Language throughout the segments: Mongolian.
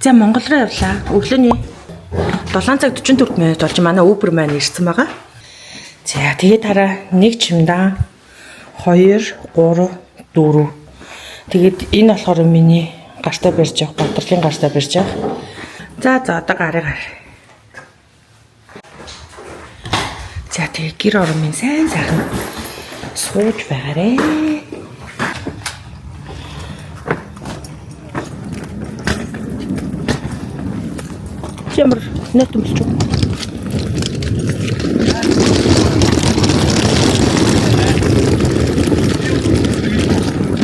За Монгол руу явлаа. Өглөөний 7 цаг 44 минут болж манай Uber маань ирсэн байгаа. За тэгээд хараа 1 чимдаа 2 3 4. Тэгээд энэ болохоор миний гартаа барьж явах, бодлын гартаа барьж явах. За одоо гарыг хар. За тэгээд гэр орон минь сайн сайхан сууж байгаарэ. Ямар нэт өмсч үү?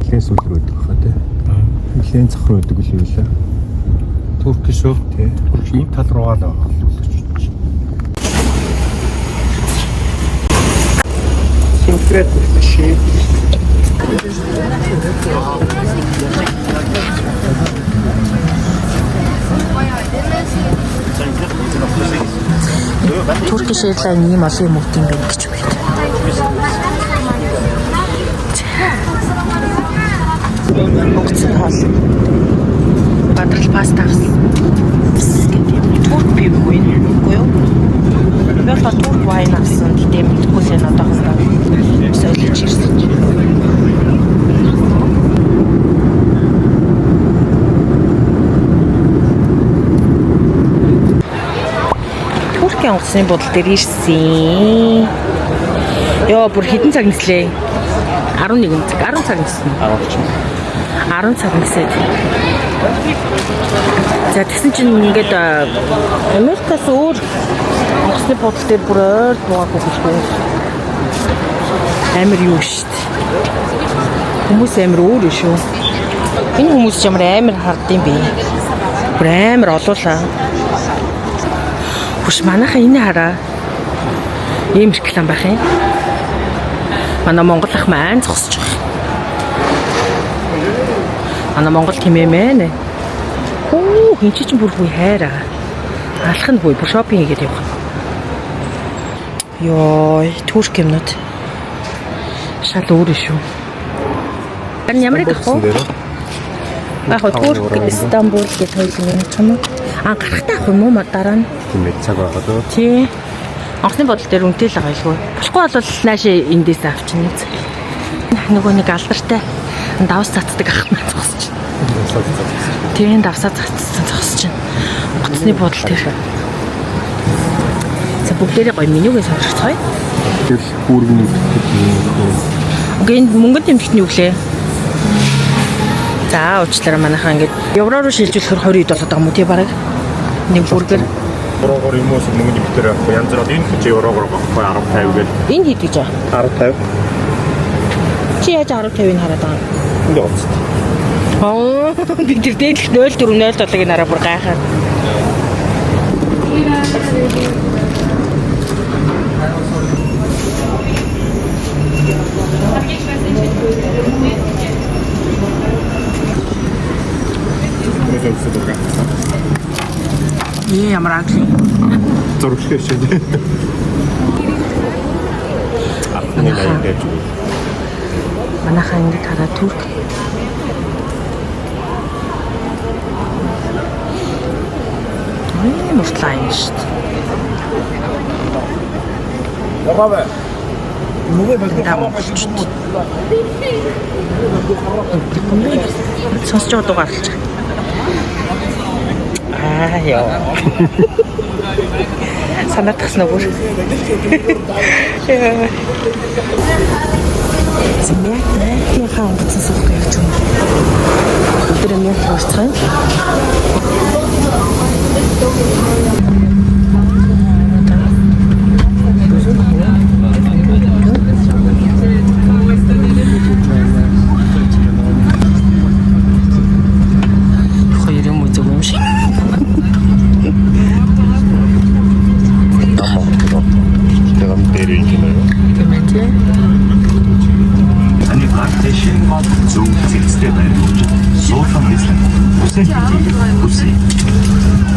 Лэн сүлрүү гэдэг хаа тий. Лэн цахруу гэдэг үл юу лээ. Турк шүү тий. Ийм тал руугаа л байгаа. Синкрет ши. Turkish Airlines ийм олон юм уу юм бэ гэж үү. Богцсон хоол. Бадрал паста авсан. Турк бий үгүй юу? Би бол турк вайн авсан. Гэтэ мэдгүй л энэ одоохондоо солиж ирсэн. Онгоцны бодол дээр ирсэн. Йоо бүр хэдэн цаг нислээ? 11 цаг, 10 цаг нисэн. 10 цаг нисээд. За тэгсэн чинь ингээд Америкаас өөр онгоцны бодол дээр бүр ойр буугаагүй хэлгүй. Амар юу штт. Хүмүүс амар өөр шүү. Энэ хүмүүс ч амар хардсан бэ. Бүр амар олуулаа. Хүш манайхаа энэ хараа. Ийм реклам байх юм. Манай Монгол ах маань зогсож байгаа. Манай Монгол хэмээмэ. Хөө хин ч бүр хүй хайраа. Алах нь хүй бүр шопинг хийгээд явах. Йой, турк юмнууд. Шал өөр шүү. Энэ ямар их ах вэ? Яг турк Истанбул гэж хэлсэн юм ч юм уу? Гарахтаа ах юм уу дараа нь? Тийм цаг байгаа дөө. Тий. Онгоцны бодол дээр үнэтэй л байгаа илгүй. Болохгүй бол наашаа эндээс авчихна. Нөгөө нэг алдартай давс цацдаг ах маань зогсож байна. Тийм давсаа цацсан зогсож байна. Онгоцны бодол дээр. За бүгдээрээ гоё менюгээ сонирхцгаая. Тэр бүргийн Гэнэ мөнгөнд тэмдэгтний юу гэлээ? За уучлаарай манайхаа ингээд евро руу шилжүүлэхээр 20 доллар байгаа юм уу тий бараг. Нэг бүргэр еврогоор юм уу мөнгөний битэр янз бүрийн энэ ч еврогоор багхгүй 10 50 гээл. Энэ хэд гэж аа? 10 50. Чи яаж 10 50-ыг хараад байгаа юм? Энд оцт. Аа би тэр дээд 04 07-ыг нараа бүр гайхаа. Ямар агли. Зурглах шиг. Ахны найдаж. Манайхаа ингэ хараа турк. Муртлаа юм шүү дээ. Яаваа. Сонсож байгаа гарч. Яа. Санаатгсан уу? Зэмээ хаан гэсэн суух гэж юм. Тэр юм яах вэ?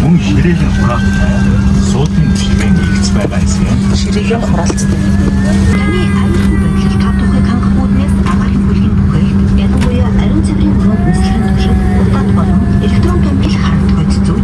Мөн ширээлийн хураалттай суудын ширээн илц байгаа юм. Ширээлийн хураалт. Таны аюулгүй байдлыг тав тухайг хангах үүднээс агаарын бүлгийн бүхээгт ядуугүйа ариун цэврийн өрөөнд нислэхэн туршид удаад болон электрон гэмтэл харагдах зүйл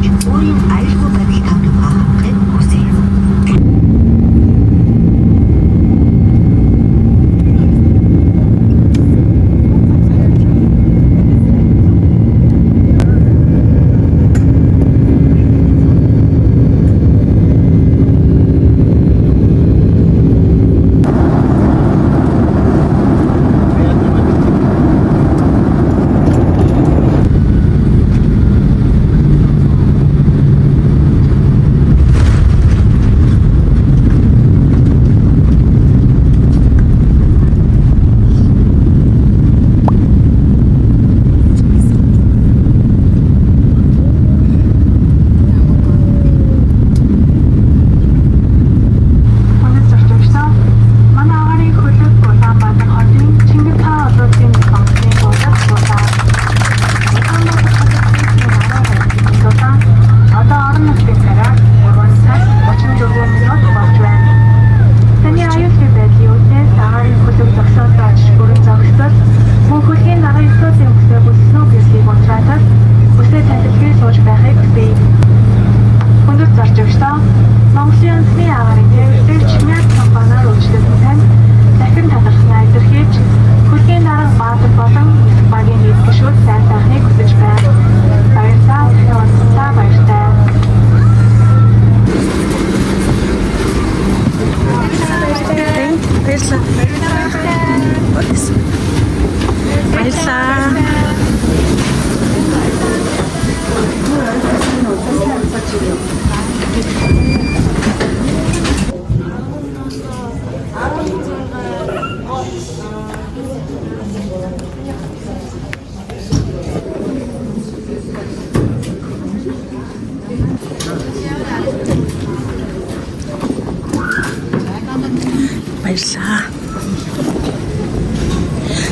өглөө. Монголын үндэсний агаарын тээвэрлэгч Чимэт компаниар үйлчлүүлсэн танд дахин талархснаа илэрхийлж хөлгийн дарга Баатар болон багийн нийт гишүүд сайн сайхныг хүсэж байна. Баярлалаа. Явуулсаа баяртай. Баярлаа.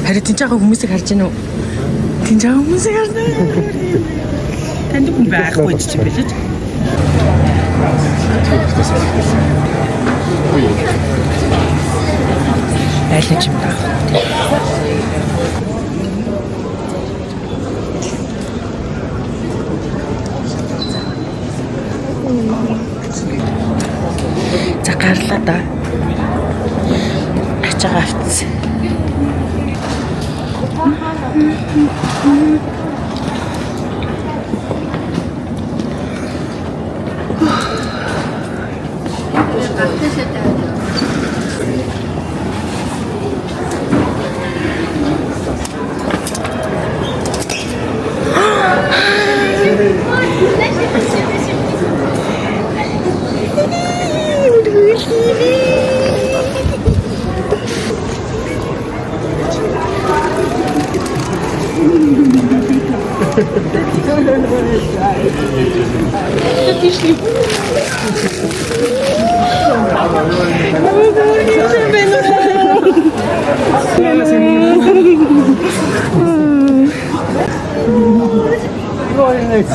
Харин тэнцээгээ хүмүүсийг харж байна уу? Тэнцээгээ хүмүүсийг харна. Танд хүн байхгүй ч юм билээ. Айлч юм даа. За гарлаа да. Ачаага автсан.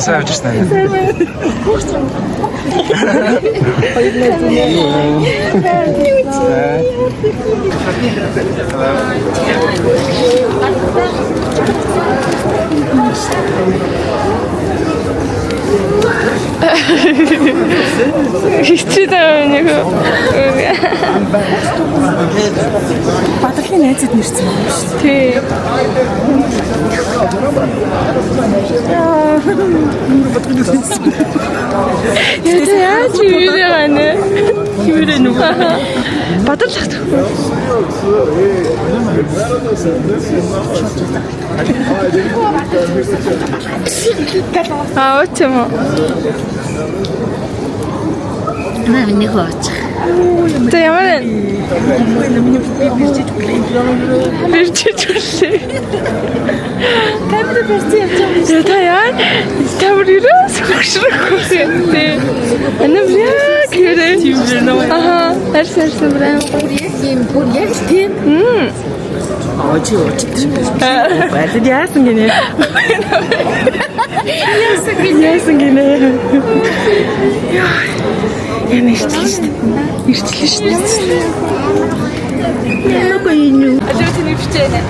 Сайн авчихсан. Хичээдээ нэг Баатарын найзад нэрсэн юм шүү. тий. Яаж юугана? Хивэрэ нүгөө. Баатарлагт. Очмо. Миний хооч. Тэ ямар бирчиж үлээ. Камера бирчиж явж. Тэ яа? Камерээс хөшрөх. Тэ. Анам яа гэрээ. Аха. Арсарсан брэм. Яг тийм. Очи. Баярлалаа яасан гинэ. Яасан гинэ. Яна ирчлээ шүү дээ. Яагүй юу? Алиотны бичэнэ.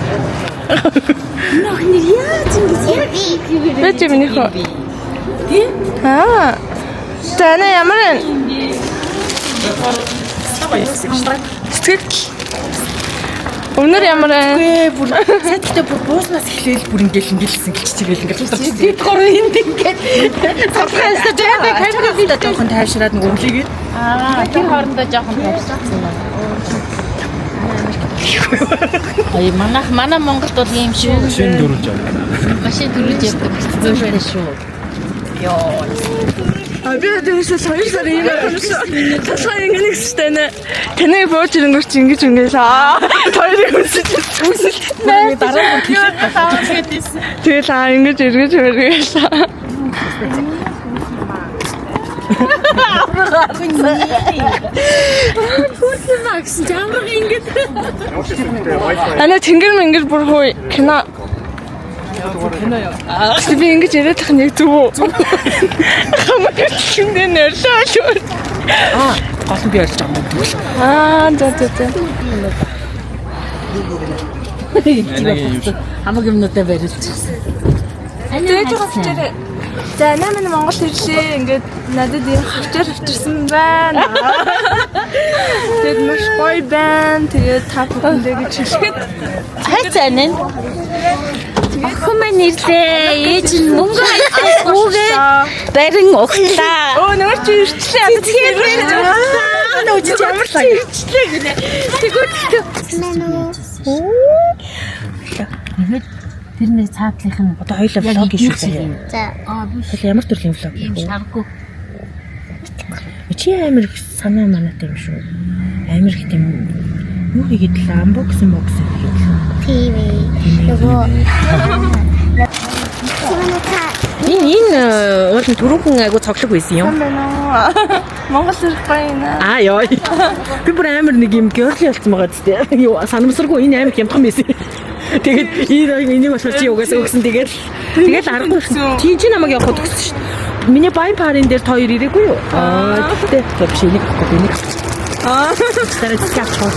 Нохны яаж ингэж Бэж миний хоо. Тий? Аа. Тана ямар сэтгэл. Өнөр ямар Бүр сайттай бүр бууснаас эхлээл бүр ингээл гэлчихчихэл ингээл Тэд гурав энд ингээд цавхаасаа камера видео жоохон тайвшраад нэг өглийгээд тэр хоорондоо жоохон тавьсан. Манай Монголд бол ийм шүү. Машин дөрвж аваа. Машин дөрвж явдаг зүйл шүү. би дэвсээ хоёр сар ийм болсон. Тасаа ингэнэ гэжтэй. Таныг бууж ирэнгүүр чи ингэж ингэээс хоёрыг үсэж. дараа нь хэлээд Тэгэл ингэж эргэж өргөөл. Макс ямар ингэж Ана тэнгэр мэнгэр бүр хөө кино. Би ингэж яриад тах нэг зүг үү? Хамаг шиндээ нэршээ. гол нь би ярьж байгаа юм тэгвэл. За. хамаг юмнуудаа барилчихсан. Дээд байгаа фичээрээ За намайг Монгол ирлээ ингээд надад ийм харчаар авчирсан байна. Тэгээд маш гоё байна. Тэгээд та бүхэндээ гэж хэлэхэд хайцаа нэ. Охин маань ирлээ. Ээж нь мөнгө авчихгүйгээ барин өгтлээ. өө нөр чи ирчлээ. Тэгээд Нөөч ямар лаг. ирчлээ гинэ. Тэгвэл Тэрний цаатлынх нь Одоо хоёулаа влог хийх шүү дээ. за Тэгэхээр ямар төрлийн влог юм хийх вэ? шаргуу. Чи амар их санаа манатай юм шүү. Амар их тийм юу хийгээд л амбокс хийгээд. Тийм ээ. Нөгөө Энэ уул нь түрүүхэн айгу цоглог байсан юм. байна уу? Монгол ирэх байна. Аа ёо. Би бүр амар нэг юм гэрли болсон байгаа зү. Юу санамсаргүй энэ амар хямдхан байсан. Тэгээд энийг бас чи угаасаа өгсөн тэгээд аргагүй шин. Чи намайг явахд өгсөн шүү дээ. Миний байн парын дээр хоёр ирээгүй юу? Аа тэгтээ биш энийг авахгүй энийг. Аа тэрэ цаачаа.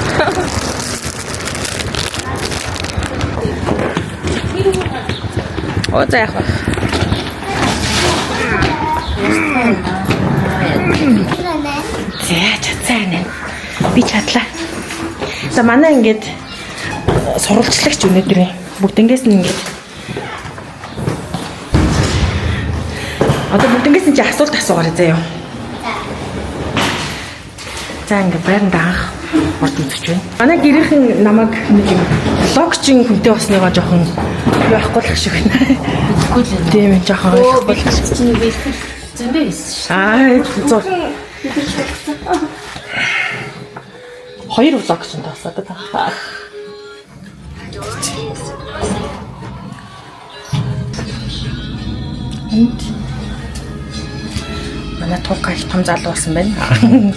Оо за яах вэ? Цаана. Би чадлаа. За манай ингээд сурвалжлагч өнөөдөр бүгднгээс нь ингээд одоо бүгднгээс нь чи асуулт асуугаарай заяа. За ингээд байранд анх орд үзэж байна. Манай гэрийнхэн намайг нэг юм блогчин хүнтэй болсныгоо жоохон яахгүй л шиг байна. Тэгэхгүй л. Тийм ээ жоохон яахгүй л шиг. Чиний бэлтгэл зөндөө байсан. Аа зур. Хоёр влог чинь таасаад байгаа. Энд манай туукай том залуу болсон байна.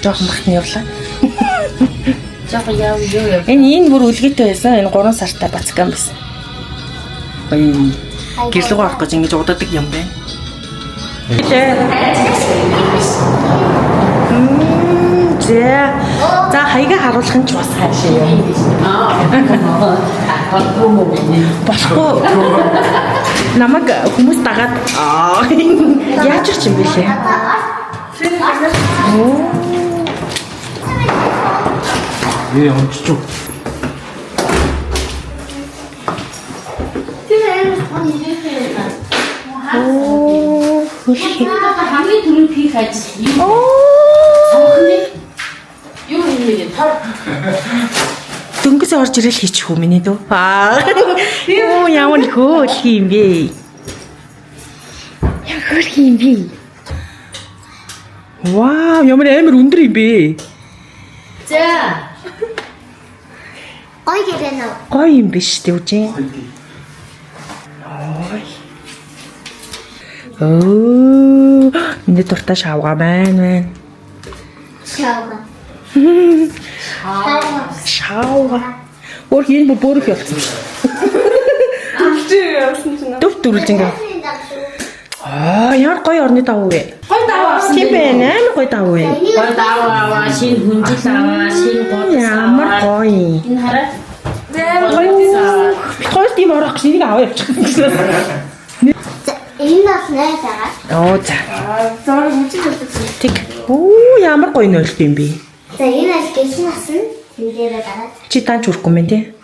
Жохон бахтны явлаа. Жаахан яв. Энэ бүр үлгээтэй байсан. Энэ 3 сартай бацкан байсан. Гэрлэг авах гэж ингэж удадаг юм байна. За хаяга харуулах нь ч бас хайшаа юм. Болохгүй. Намайг хүмүүс дагаад яаж ч юм бэлээ. омчч. хамгийн түрүүнд хийх ажил юм. Цонхны юу юм бэ? Дөнгөс орж ирэл хийчих үү миний дүү. Юу ямар хөөл юм бэ? Ямар юм бэ? Вау, ямар амар өндөр юм бэ? За. ой гэрэнэ. Гоё юм биш үү үжин? Оо, энэ дуртай шавга байна. Шаага. Шавга. Өөр энэ бүр их явсан шүү. Төв дүрлж ингээ. Ямар гоё орны давуу вэ? Гой даваа авсан. Тийм байна, амар гоё давуу вэ? Гой даваа аваа, шинэ хүнжил аваа, шинэ гол Ямар гоё. энэ хараа. Хоёр тийм орох гэж энийг аваа явчих гэсэн. Энэ бас нэ байгаа. Оо за. зураг үжиж өгсөн. Тэг. Оо ямар гоё нөлт юм бэ? За энэ аль гэсэн асан энэ дээр байгаа. Чи таанч хүрхгүй мэн тий?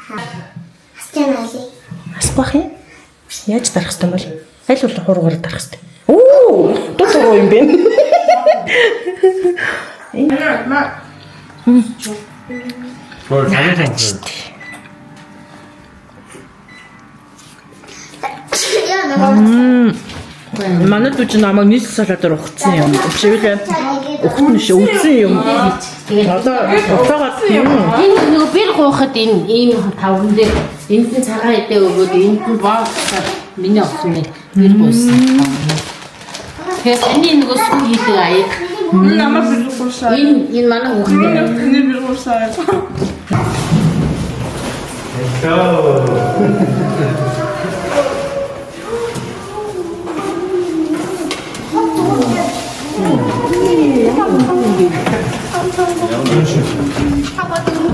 Асчаана аль. Асбах юм. Яаж дарах хэвтэй бол? Аль бол хуруугаар дарах хэвтэй. Оо, тоо юм бэ? Яа намайг Манай дүүч намайг нийс салаатаар ухцсан юм. Чивэлээ ухтсан шүү, үдсэн юм. Одоо утаагаад юм. Энэ нөгөө бэр гоохот энэ ийм тавган дээр энд нь цагаан эдээ өгөөд энд нь боолсоор миний авсан нэг бэр гойсон. Тэгэхээр энэ нөгөө сүү хийдэг аяг. Намайг бэлгүүшээ. Энэ манай хүүхэд. Тэний бэлгүүшээ.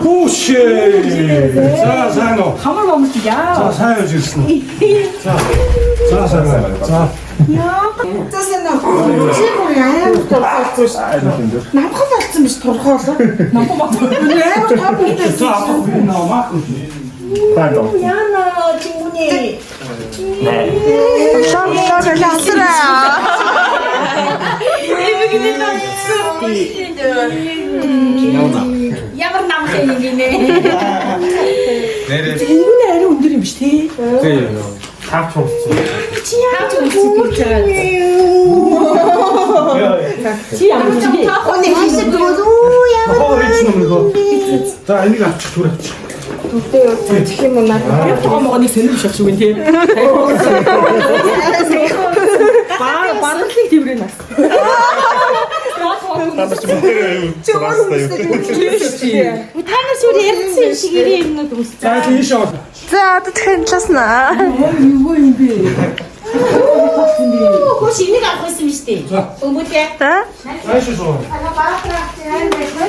Гүшээ. За сайн уу? Хамар момч яа. За сайн уу ирсэн. За сайн байна. За Намхан болсон биш торхоолоо. Намхан болсон. Амар тав бүгдээ. Яна чингүний. Ямар намхан юм гинэ. Чингүний арай өндөр юм биш тий. Тийм. Хаач ууссан. Чи яаж үсэж байгаа. Чи ямар ч юм. Өнөө хийсэн дүү ямар. За энийг авчих түр авчих. Тэгтээ чих юм уу надад томогоны сэнэр биш шүү гэн тий. Баралыг тэрвэрээ нас. Танаас юу ярьсан юм шиг ирээ юмнууд үсч. За тийш оо. За одоо дахин таласнаа. Юу юм бэ? Хөөш энийг авах байсан юм шүү дээ. Өмгөлээ. За. Ааш шүү.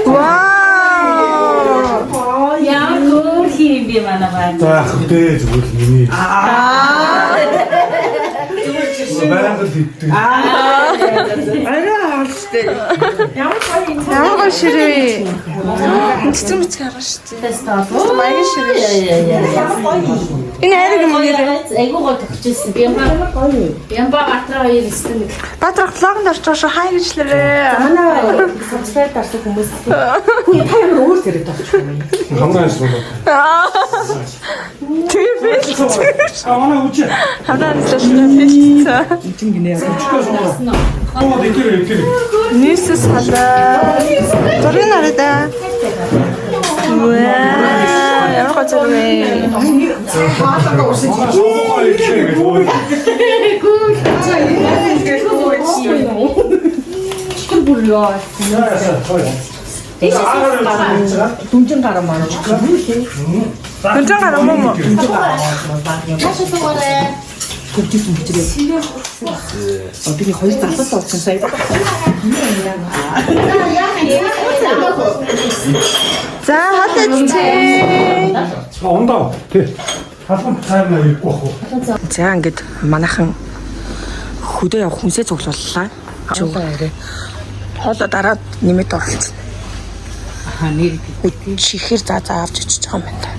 Вау. Яа гоо хийм би манайгаа. За хөдөө зүгээр миний. Бараг л дийдэг. Арай алстай. Ямар гоё ширээ. Цэцэр мэцэг хараа шүү дээ. Тэстаа. Маягийн ширээ. Энэ хайрыг юм уу? Айгуу гоо төгчөөсөн. Ямба Батраа хоёр өстөн. Баатар влогонд орж байгаа шүү. Хай гэжлэрээ. Манай сабскрайб дарсан хүмүүс. Хүү та ямар өөр зэрэг тавчих юм. Хамраа шүү. Тэр биш. Манай үчи. Хамраа нэслэсэн. Чин гинэ. Оо дикэр. Нийс салаа. Зургийг хараа да. Ваа, ямар гоё зураг. Чихэр бүр ёо. Дүнжин гараа маань. Гүнжин гараа мөн. Нааш суугаарай. Хөвчсөн бичрээ. Бидний хоёр залуу болсон сая. За хатаач. Ондоо. Тэ. Халуун цайрна ирэхгүй бах уу. За ингээд манайхан хөдөө явах хүнсээ цуглууллаа. Хоолоо дараад нэмээд оролцсон. Нэр Чихэр за авч ичиж байгаа юм байна.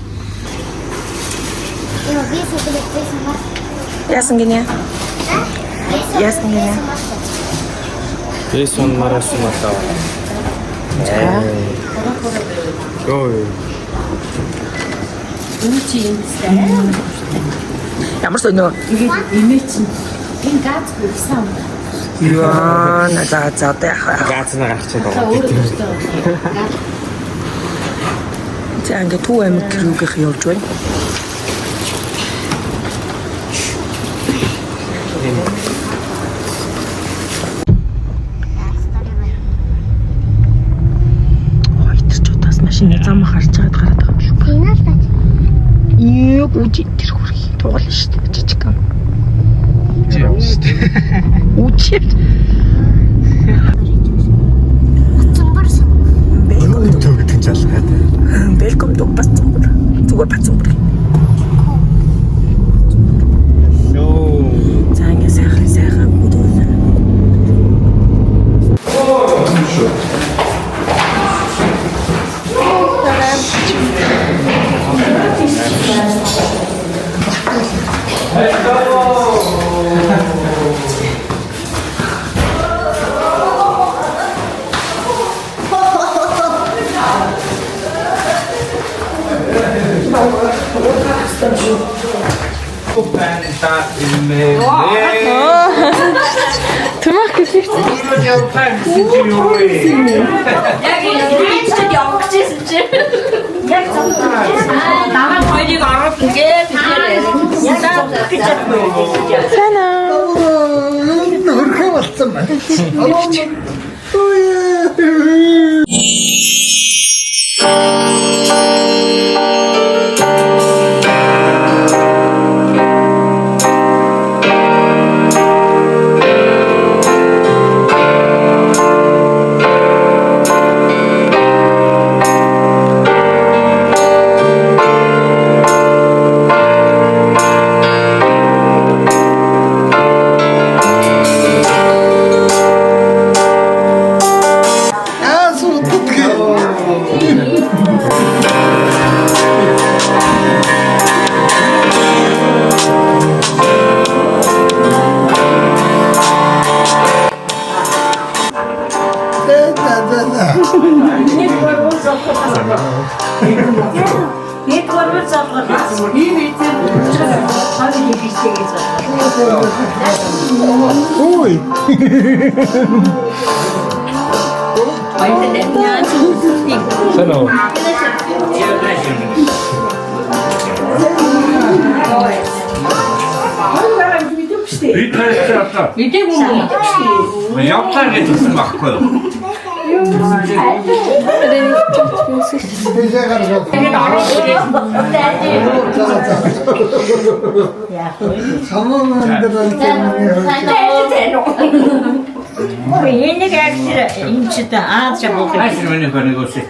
Яасан гинэ? Яасан гинэ? Эсэн мараас матаа. Ой. Ямар сонё? энэ газ гүйсэн. Яа, за одоо яах вэ? Гаацнаа гарчихсан байна. За ингээд Төв аймаг рүүгийнх явж байна. Хоёрч удаас машины зам харж байгаад гараад байгаа юм шүү. Инаас тач. Юу үжи тэр хүрхий туул шүү дээ жижиг юм. Үжи. Цумбарсан. Юу төгтөн жалгаад. Welcome to Бацумбар. Зүгээр Бацумбар. Йоо. За ингэ сайхан үдээ. Тэмэх гэхийч. Яг энэ чинь явах гэсэн чи. Яг намаа хоёрыг ороод ингээд яг гэж байна. Сайн аа. Хөрхөө болцсон байна. Ui. Sano. 위타에서 왔다. 밑에 보면 옆자리에 줬으면 맞고요. 하시면 거는 것이.